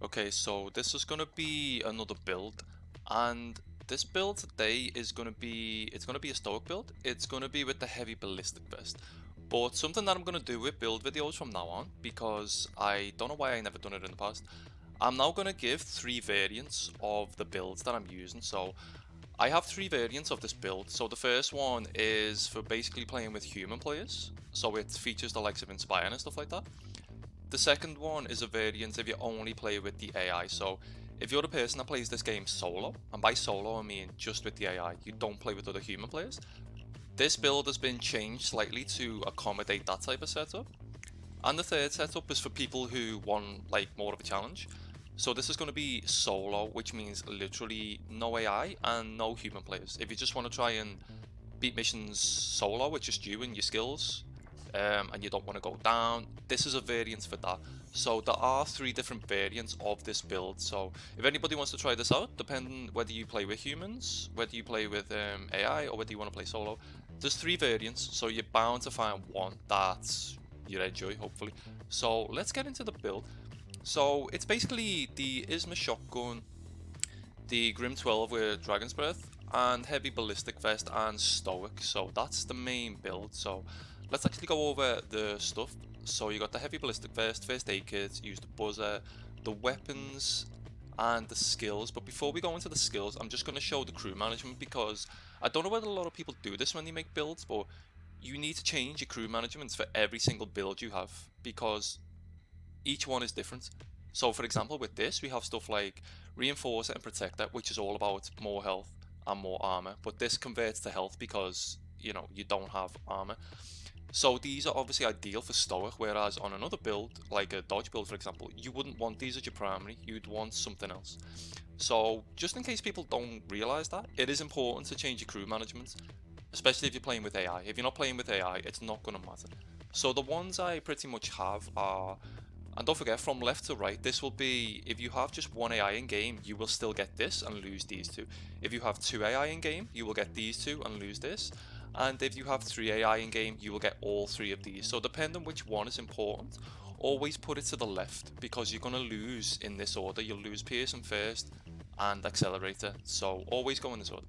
Okay, so this is gonna be another build, and this build today is gonna be a Stoic build. It's gonna be with the heavy ballistic vest. But something that I'm gonna do with build videos from now on, because I don't know why I never done it in the past. I'm now gonna give 3 variants of the builds that I'm using. So I have 3 variants of this build. So the first one is for basically playing with human players. So it features the likes of Inspire and stuff like that. The second one is a variant if you only play with the AI. So if you're the person that plays this game solo, and by solo I mean just with the AI, you don't play with other human players, this build has been changed slightly to accommodate that type of setup. And the third setup is for people who want like more of a challenge. So this is going to be solo, which means literally no AI and no human players. If you just want to try and beat missions solo with just you and your skills, and you don't want to go down, this is a variant for that. So there are 3 different variants of this build. So if anybody wants to try this out, depending whether you play with humans, whether you play with AI, or whether you want to play solo, there's 3 variants. So you're bound to find one that you enjoy, hopefully. So let's get into the build. So it's basically the Isma shotgun, the Grim 12 with Dragon's Breath, and heavy ballistic vest and Stoic. So that's the main build. So let's actually go over the stuff. So you got the heavy ballistic vest, first aid kit, use the buzzer, the weapons, and the skills. But before we go into the skills, I'm just going to show the crew management, because I don't know whether a lot of people do this when they make builds, but you need to change your crew management for every single build you have, because each one is different. So for example, with this, we have stuff like Reinforcer and Protector, which is all about more health and more armor. But this converts to health because, you don't have armor. So these are obviously ideal for Stoic, whereas on another build, like a Dodge build for example, you wouldn't want these as your primary, you'd want something else. So just in case people don't realize that, it is important to change your crew management, especially if you're playing with AI. If you're not playing with AI, it's not going to matter. So the ones I pretty much have are, and don't forget, from left to right, this will be, if you have just one AI in game, you will still get this and lose these two. If you have 2 AI in game, you will get these two and lose this. And if you have 3 AI in game, you will get all 3 of these. So depending on which one is important, always put it to the left, because you're going to lose in this order. You'll lose Pearson first and Accelerator. So always go in this order.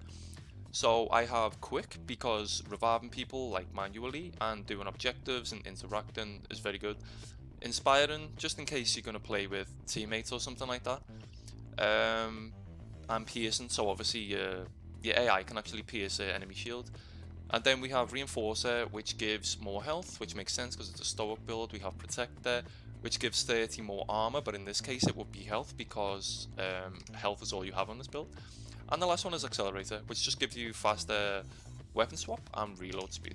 So I have quick, because reviving people like manually and doing objectives and interacting is very good. Inspiring, just in case you're going to play with teammates or something like that. And piercing, so obviously your AI can actually pierce an enemy shield. And then we have Reinforcer, which gives more health, which makes sense because it's a Stoic build. We have Protector, which gives 30 more armor, but in this case it would be health, because health is all you have on this build. And the last one is Accelerator, which just gives you faster weapon swap and reload speed.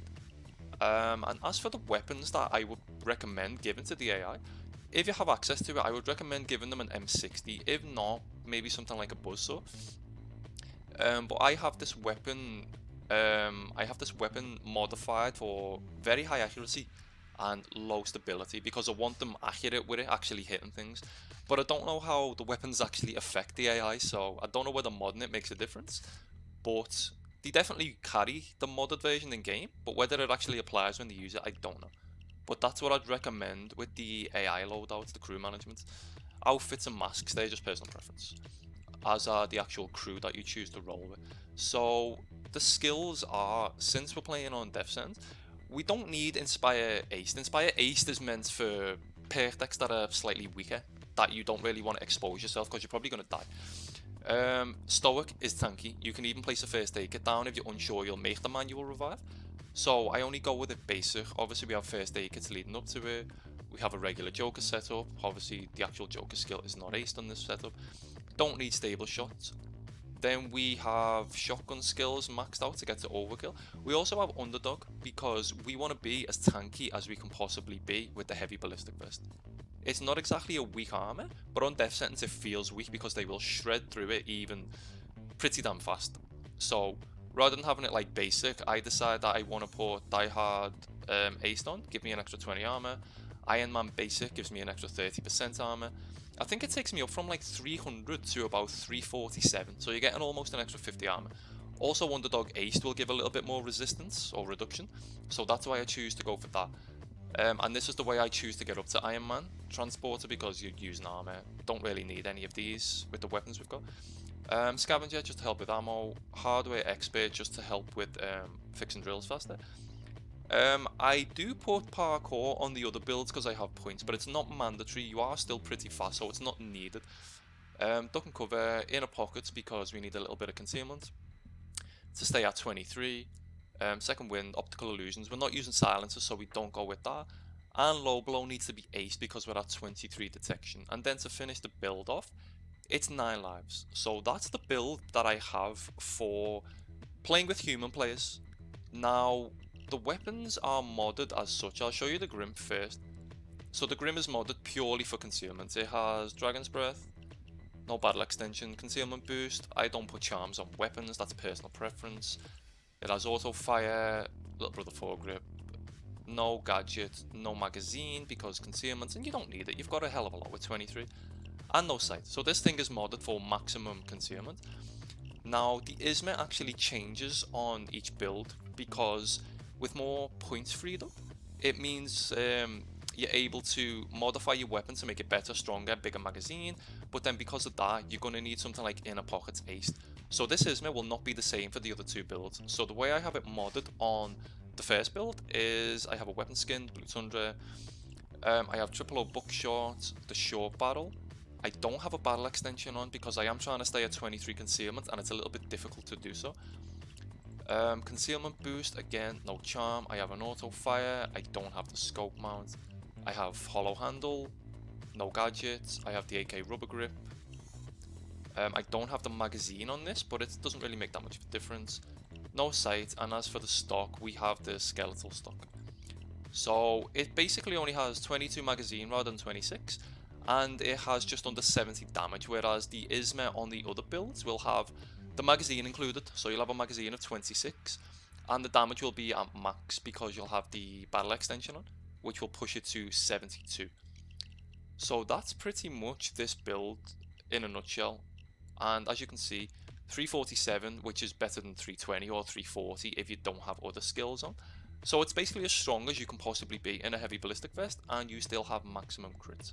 And as for the weapons that I would recommend giving to the AI, if you have access to it, I would recommend giving them an M60. If not, maybe something like a buzzsaw. But I have this weapon. I have this weapon modified for very high accuracy and low stability, because I want them accurate with it, actually hitting things. But I don't know how the weapons actually affect the AI, so I don't know whether modding it makes a difference. But they definitely carry the modded version in game, but whether it actually applies when they use it, I don't know. But that's what I'd recommend with the AI loadouts, the crew management. Outfits and masks, they're just personal preference, as are the actual crew that you choose to roll with. So the skills are, since we're playing on death sentence, we don't need Inspire Ace. Inspire Ace is meant for perk decks that are slightly weaker, that you don't really want to expose yourself because you're probably going to die. Stoic is tanky. You can even place a first aid kit down if you're unsure you'll make the manual revive. So I only go with it basic. Obviously we have first aid kits leading up to it. We have a regular Joker setup. Obviously the actual Joker skill is not aced on this setup. Don't need stable shots. Then we have shotgun skills maxed out to get to overkill. We also have underdog, because we want to be as tanky as we can possibly be with the heavy ballistic vest. It's not exactly a weak armor, but on death sentence it feels weak because they will shred through it even pretty damn fast. So rather than having it like basic, I decide that I want to put Die Hard Aced on, give me an extra 20 armor. Iron Man basic gives me an extra 30% armor. I think it takes me up from like 300 to about 347, so you're getting almost an extra 50 armor. Also, Underdog Aced will give a little bit more resistance or reduction, so that's why I choose to go for that. And this is the way I choose to get up to Iron Man Transporter, because you're using armor. Don't really need any of these with the weapons we've got. Scavenger just to help with ammo. Hardware Expert just to help with fixing drills faster. I do put parkour on the other builds because I have points, but it's not mandatory. You are still pretty fast, so it's not needed. Duck and cover, inner pockets, because we need a little bit of concealment to stay at 23. Second wind, optical illusions. We're not using silencers, so we don't go with that. And low blow needs to be ace because we're at 23 detection. And then to finish the build off, it's 9 lives. So that's the build that I have for playing with human players. Now, the weapons are modded as such. I'll show you the Grim first. So the Grim is modded purely for concealment. It has Dragon's Breath, no battle extension, concealment boost. I don't put charms on weapons, that's personal preference. It has auto fire, little brother foregrip, no gadget, no magazine because concealment, and you don't need it. You've got a hell of a lot with 23, and no sight. So this thing is modded for maximum concealment. Now the ISMA actually changes on each build because with more points freed up, it means you're able to modify your weapon to make it better, stronger, bigger magazine, but then because of that, you're going to need something like inner pockets aced. So this ISMA will not be the same for the other two builds. So the way I have it modded on the first build is I have a weapon skin, Blue Tundra, I have triple O buckshot, the short barrel. I don't have a battle extension on because I am trying to stay at 23 concealment and it's a little bit difficult to do so. Concealment boost, again, no charm. I have an auto fire, I don't have the scope mount. I have hollow handle, no gadgets. I have the AK rubber grip. I don't have the magazine on this, but it doesn't really make that much of a difference. No sight, and as for the stock, we have the skeletal stock. So it basically only has 22 magazine rather than 26, and it has just under 70 damage, whereas the ISMA on the other builds will have the magazine included, so you'll have a magazine of 26, and the damage will be at max because you'll have the battle extension on, which will push it to 72. So that's pretty much this build in a nutshell. And as you can see, 347, which is better than 320 or 340 if you don't have other skills on. So it's basically as strong as you can possibly be in a heavy ballistic vest, and you still have maximum crits.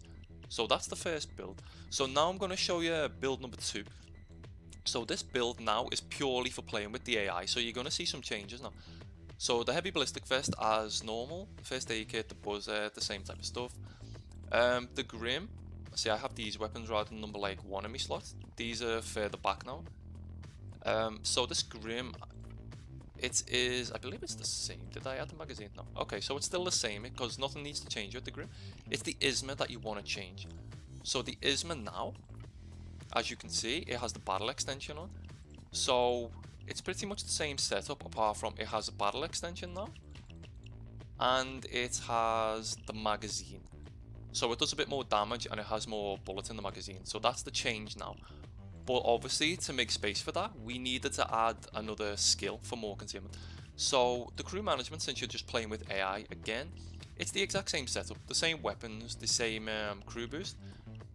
So that's the first build. So now I'm going to show you build number 2. So this build now is purely for playing with the AI, so you're going to see some changes now. So the heavy ballistic vest as normal, first aid kit, the buzzer, the same type of stuff. The Grim, see I have these weapons rather than number like 1 in my slot. These are further back now. So this Grim, it is, I believe it's the same. Did I add the magazine? No. Okay, so it's still the same because nothing needs to change with the Grim. It's the ISMA that you want to change. So the ISMA now, as you can see, it has the battle extension on. So it's pretty much the same setup apart from it has a battle extension now. And it has the magazine. So it does a bit more damage and it has more bullets in the magazine. So that's the change now. But obviously, to make space for that, we needed to add another skill for more concealment. So the crew management, since you're just playing with AI again, it's the exact same setup. The same weapons, the same crew boost,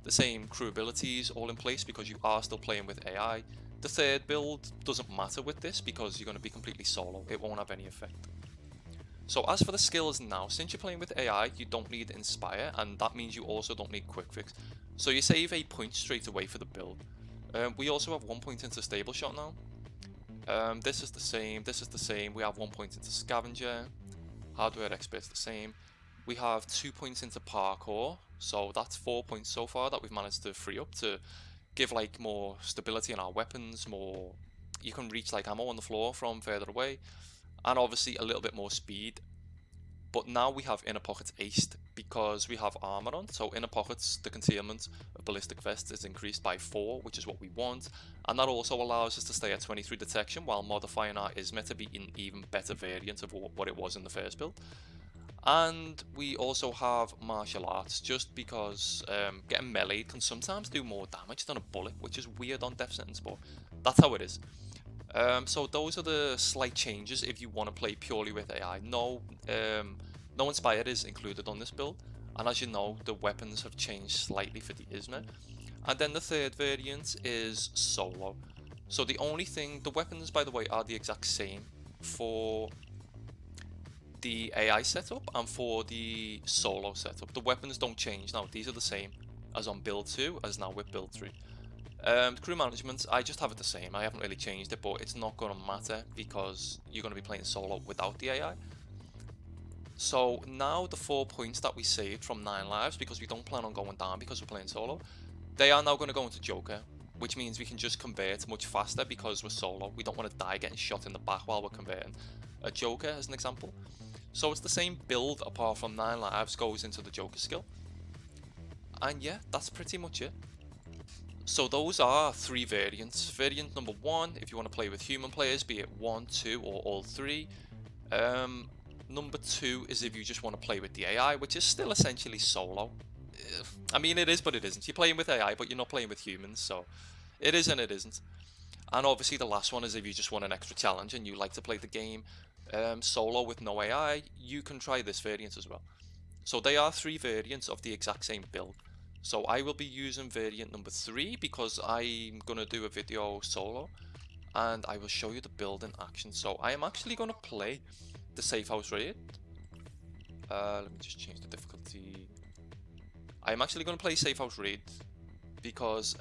the same crew abilities all in place because you are still playing with AI. The third build doesn't matter with this because you're going to be completely solo. It won't have any effect. So as for the skills now, since you're playing with AI, you don't need Inspire, and that means you also don't need Quick Fix. So you save a point straight away for the build. We also have 1 point into Stable Shot now. This is the same, this is the same. We have 1 point into Scavenger. Hardware Expert's the same. We have 2 points into Parkour, so that's 4 points so far that we've managed to free up to give like more stability in our weapons, more, you can reach like ammo on the floor from further away, and obviously a little bit more speed. But now we have inner pockets aced because we have armor on. So inner pockets, the concealment of ballistic vests is increased by 4, which is what we want, and that also allows us to stay at 23 detection while modifying our ISMA to be an even better variant of what it was in the first build. And we also have martial arts, just because getting meleeed can sometimes do more damage than a bullet, which is weird on death sentence, but that's how it is. So those are the slight changes if you want to play purely with AI. No Inspire is included on this build, and as you know, the weapons have changed slightly for the ISMA. And then the third variant is solo. So the only thing, the weapons by the way are the exact same for the AI setup and for the solo setup. The weapons don't change now. These are the same as on build 2 as now with build 3. The crew management, I just have it the same. I haven't really changed it, but it's not going to matter because you're going to be playing solo without the AI. So now the 4 points that we saved from 9 lives, because we don't plan on going down because we're playing solo, they are now going to go into Joker, which means we can just convert much faster because we're solo. We don't want to die getting shot in the back while we're converting. A Joker as an example. So it's the same build apart from 9 lives goes into the Joker skill. And yeah, that's pretty much it. So those are 3 variants. Variant number 1, if you want to play with human players, be it 1, 2 or all 3. Number 2 is if you just want to play with the AI, which is still essentially solo. I mean, it is, but it isn't. You're playing with AI, but you're not playing with humans, so it is and it isn't. And obviously the last one is if you just want an extra challenge and you like to play the game solo with no AI, you can try this variant as well. So they are 3 variants of the exact same build. So I will be using variant number 3 because I'm going to do a video solo and I will show you the build in action. So I am actually going to play the safe house raid. Let me just change the difficulty. I'm actually going to play safe house raid because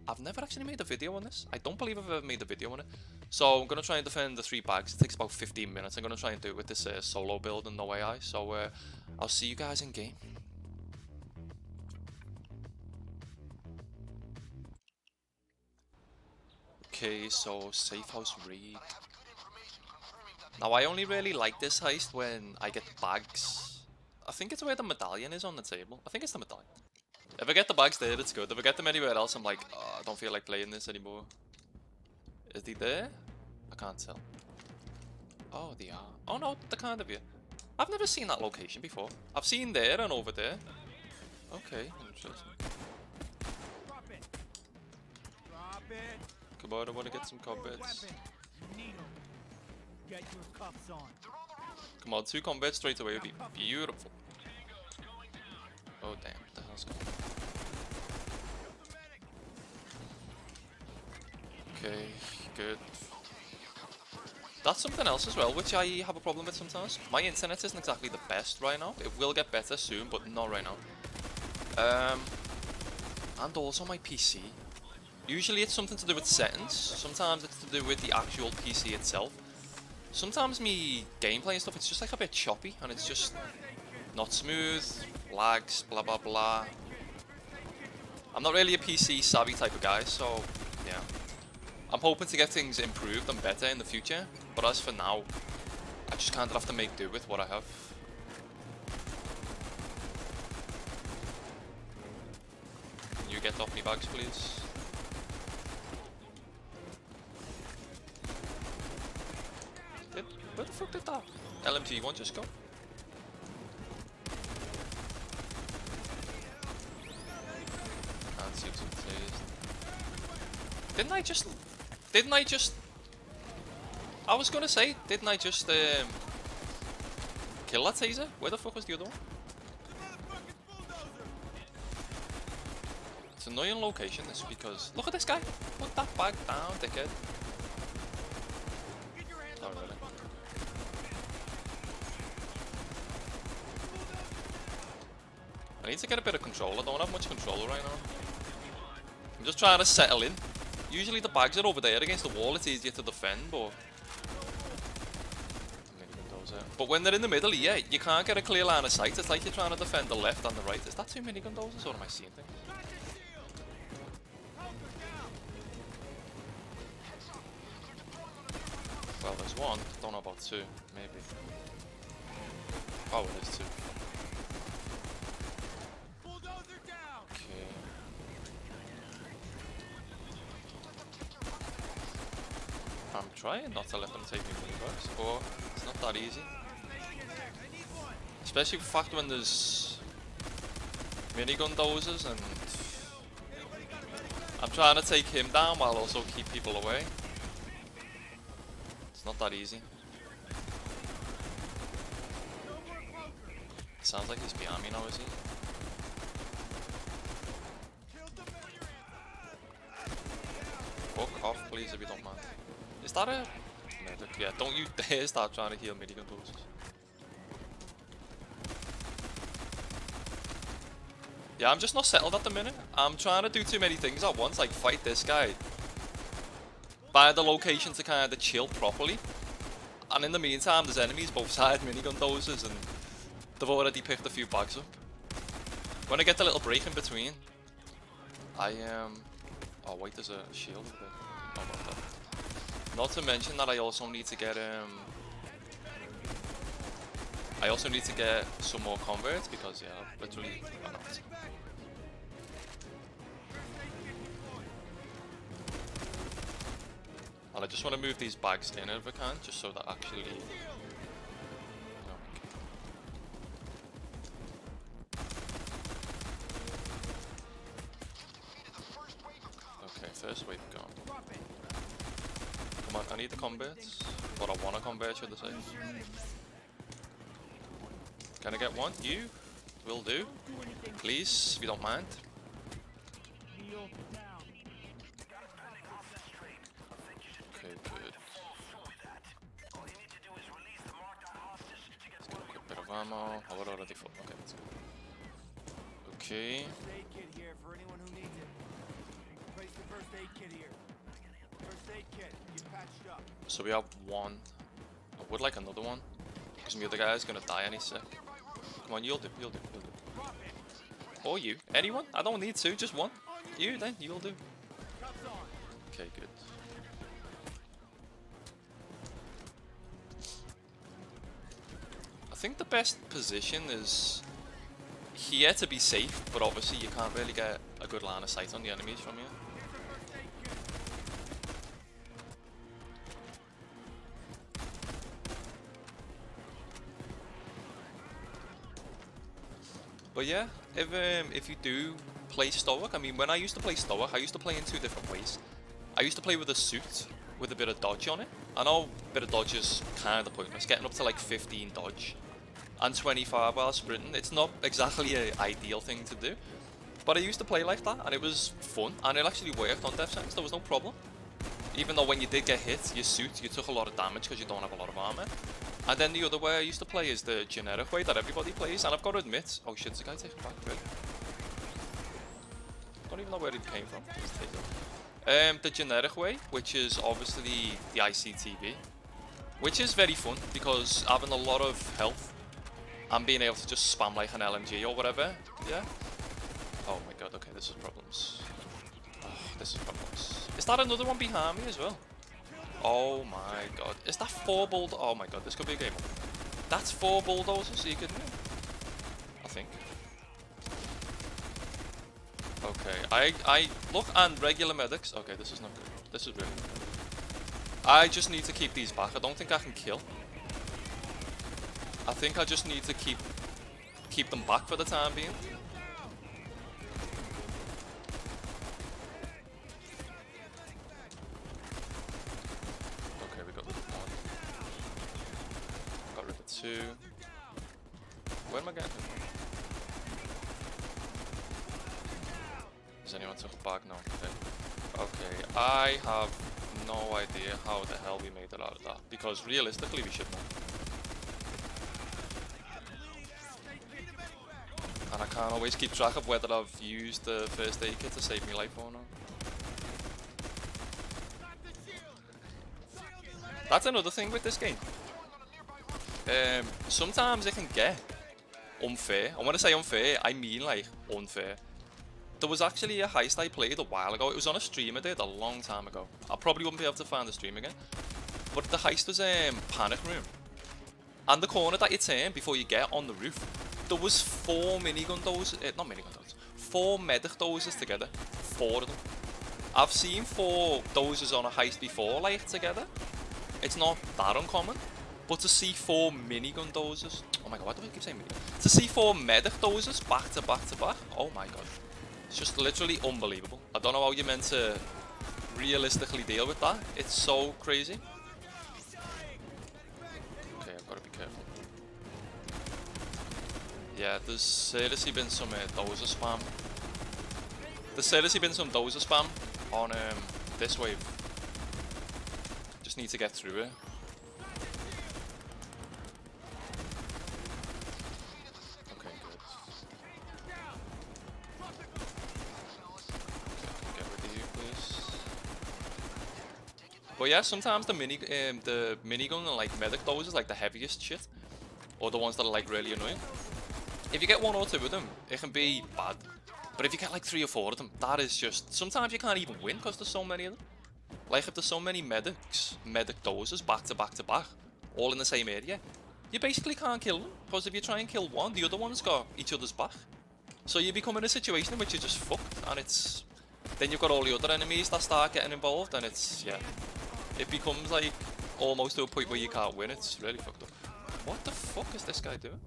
I've never actually made a video on this. I don't believe I've ever made a video on it. So I'm going to try and defend the 3 bags. It takes about 15 minutes. I'm going to try and do it with this solo build and no AI. So I'll see you guys in game. Okay, so safe house raid. Now I only really like this heist when I get bags. I think it's where the medallion is on the table. I think it's the medallion. If I get the bags there, it's good. If I get them anywhere else, I'm like, oh, I don't feel like playing this anymore. Is he there? I can't tell. Oh, they are. Oh no, they're kind of here. I've never seen that location before. I've seen there and over there. Okay, interesting. Come on, I want to get some combats. Come on, 2 combats straight away would be beautiful. Oh damn, what the hell's going on? Okay, good. That's something else as well, which I have a problem with sometimes. My internet isn't exactly the best right now. It will get better soon, but not right now. And also my PC. Usually it's something to do with settings. Sometimes it's to do with the actual PC itself. Sometimes me gameplay and stuff, it's just like a bit choppy and it's just not smooth, lags, blah blah blah. I'm not really a PC savvy type of guy, so yeah. I'm hoping to get things improved and better in the future, but as for now, I just kind of have to make do with what I have. Can you get off me bags, please? Where the fuck did that LMG1 just go? Can't see some tased. Didn't I just I was gonna say, didn't I just kill that taser? Where the fuck was the other one? It's an annoying location this because look at this guy. Put that bag down, dickhead. Oh really? I need to get a bit of control. I don't have much control right now. I'm just trying to settle in. Usually the bags are over there against the wall. It's easier to defend, but when they're in the middle, yeah, you can't get a clear line of sight. It's like you're trying to defend the left and the right. Is that 2 minigun doses or am I seeing things? Well, there's 1. Don't know about 2. Maybe. Oh, it is 2. I'm trying not to let them take me minibugs, but it's not that easy. Especially the fact when there's minigun doses and I'm trying to take him down while also keep people away. It's not that easy. It sounds like he's behind me now, is he? Fuck off, please, if you don't mind. Is that a medic? Yeah, don't you dare start trying to heal minigun doses. Yeah, I'm just not settled at the minute. I'm trying to do too many things at once, like fight this guy. Find the location to kind of chill properly. And in the meantime, there's enemies both sides, minigun dozers, and they've already picked a few bags up. When I get the little break in between, oh wait, there's a shield over there. Not about that. Not to mention that I also need to get some more converts because yeah, literally why not? And I just want to move these bags in if I can, just so that actually, you know, okay, first wave gone. Come on, I need the converts, but I want to convert, should I say. Can I get one? You? Will do. Please, if you don't mind. Okay, good. Let's get a quick bit of ammo. Oh, we're already full. Okay, that's good. Okay. So we have one. I would like another one, because the other guy is gonna die any sec. Come on, you'll do, you'll do, you'll do. Or you. Anyone? I don't need two, just one. You then, you'll do. Okay, good. I think the best position is here to be safe, but obviously you can't really get a good line of sight on the enemies from here. But yeah, if you do play Stoic, I mean, when I used to play Stoic, I used to play in two different ways. I used to play with a suit with a bit of dodge on it. I know a bit of dodge is kind of pointless, getting up to like 15 dodge and 25 while sprinting. It's not exactly an ideal thing to do, but I used to play like that and it was fun and it actually worked on death sentence. There was no problem. Even though when you did get hit, your suit, you took a lot of damage because you don't have a lot of armor. And then the other way I used to play is the generic way that everybody plays, and I've got to admit, oh shit, the guy taking back, really? Don't even know where he came from. The generic way, which is obviously the ICTV, which is very fun because having a lot of health and being able to just spam like an LMG or whatever, yeah. Oh my god, okay, this is problems. Oh, this is problems. Is that another one behind me as well? Oh my god. Is that 4 bulldozers? Oh my god, this could be a game. That's 4 bulldozers, are you kidding me? I think. Okay, I look, and regular medics. Okay, this is not good. This is really not good. I just need to keep these back. I don't think I can kill. I think I just need to keep them back for the time being. Where am I getting from? Does anyone took a bag? No. Okay, I have no idea how the hell we made it out of that, because realistically we should know. And I can't always keep track of whether I've used the first aid kit to save me life or not. That's another thing with this game. Sometimes it can get unfair. And when I say unfair, I mean like unfair. There was actually a heist I played a while ago. It was on a stream I did a long time ago. I probably wouldn't be able to find the stream again. But the heist was panic room. And the corner that you turn before you get on the roof, there was 4 minigun dozers, not minigun dozers, 4 medic dozers together. 4 of them. I've seen 4 dozers on a heist before, like together. It's not that uncommon. But to see 4 minigun dozers, oh my god, why do I keep saying minigun? To see 4 medic dozers back to back to back, oh my god. It's just literally unbelievable. I don't know how you're meant to realistically deal with that. It's so crazy. Okay, I've got to be careful. Yeah, there's seriously been some dozer spam. There's seriously been some dozer spam on this wave. Just need to get through it. But yeah, sometimes the minigun and like medic those is like the heaviest shit, or the ones that are like really annoying. If you get 1 or 2 of them, it can be bad. But if you get like 3 or 4 of them, that is just, sometimes you can't even win because there's so many of them. Like if there's so many medic doses back to back to back, all in the same area, you basically can't kill them, because if you try and kill one, the other one's got each other's back. So you become in a situation in which you're just fucked, and it's, then you've got all the other enemies that start getting involved, and it's, yeah, it becomes like almost to a point where you can't win. It's really fucked up. What the fuck is this guy doing?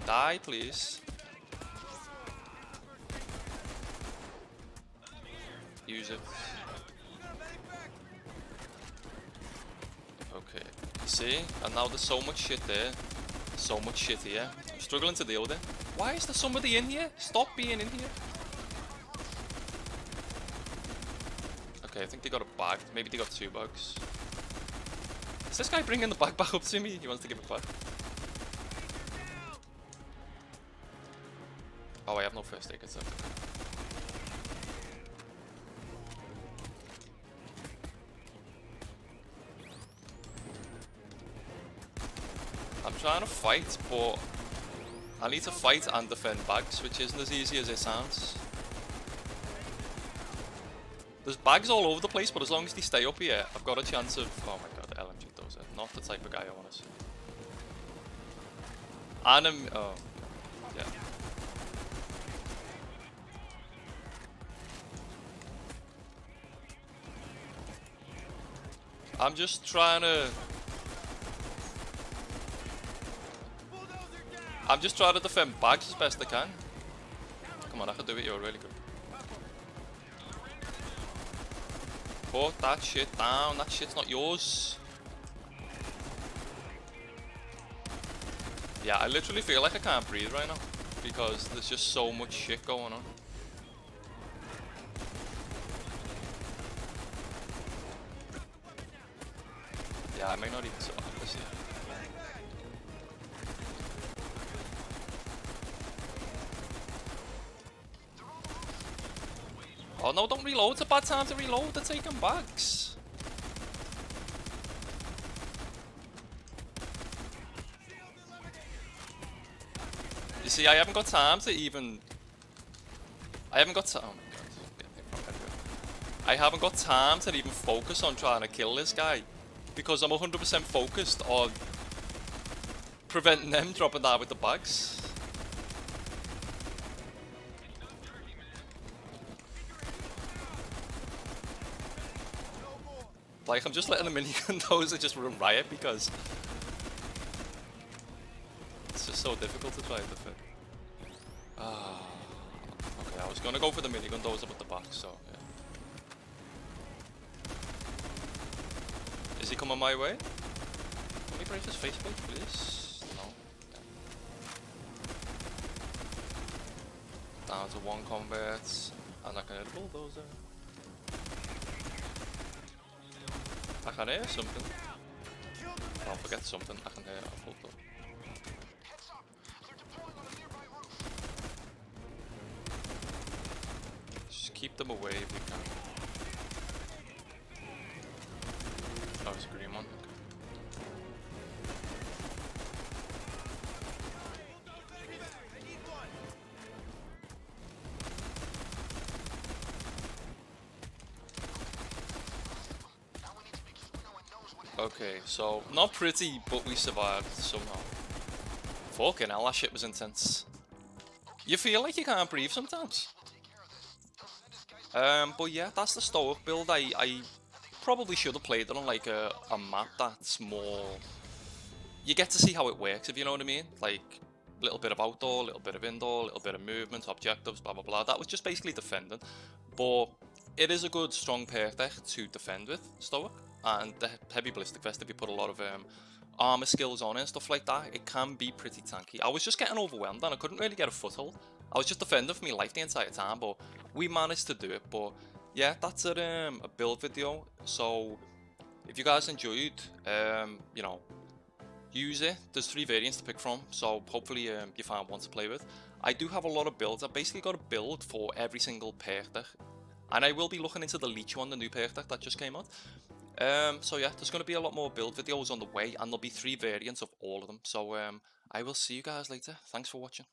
Die, please. Use it. Okay. See? And now there's so much shit there. So much shit here. I'm struggling to deal with it. Why is there somebody in here? Stop being in here. Okay, I think they got a bag. Maybe they got 2 bags. Is this guy bringing the bag back up to me? He wants to give it back. Oh, I have no first aid kit. I'm trying to fight, but I need to fight and defend bags, which isn't as easy as it sounds. There's bags all over the place, but as long as they stay up here, I've got a chance of... Oh my god, LMG dozer. Not the type of guy I want to see. Oh, yeah. I'm just trying to... defend bags as best I can. Come on, I can do it, you're really good. Put that shit down, that shit's not yours. Yeah, I literally feel like I can't breathe right now, because there's just so much shit going on. Yeah, I may not even survive this yet. Oh no, don't reload, it's a bad time to reload, they're taking bags. You see, I haven't got time to even... Oh my god, I haven't got time to even focus on trying to kill this guy, because I'm 100% focused on preventing them dropping down with the bags. Like, I'm just letting the minigun dozer just run riot because it's just so difficult to try and defend. Okay, I was gonna go for the minigun dozer with the back, so yeah. Is he coming my way? Can we break his faceplate, please? No. Yeah. Down to 1 combat, and I can hit a bulldozer. I can hear something. I'll forget something. I can hear a bulldozer. Just keep them away if you can. Oh, it's a green one. Okay, so not pretty, but we survived somehow. Fucking hell, that shit was intense. You feel like you can't breathe sometimes. But yeah, that's the Stoic build. I probably should have played it on like a map that's more... You get to see how it works, if you know what I mean. Like, a little bit of outdoor, a little bit of indoor, a little bit of movement, objectives, blah blah blah. That was just basically defending. But it is a good, strong perk deck to defend with, Stoic. And the heavy ballistic vest, if you put a lot of armor skills on it and stuff like that, it can be pretty tanky. I was just getting overwhelmed and I couldn't really get a foothold. I was just defending for my life the entire time, but we managed to do it. But yeah, that's a build video. So if you guys enjoyed, you know, use it. There's 3 variants to pick from, so hopefully you find one to play with. I do have a lot of builds. I've basically got a build for every single perk deck, And I will be looking into the Leech one, the new perk that just came out. So yeah, there's going to be a lot more build videos on the way, and there'll be 3 variants of all of them. So I will see you guys later. Thanks for watching.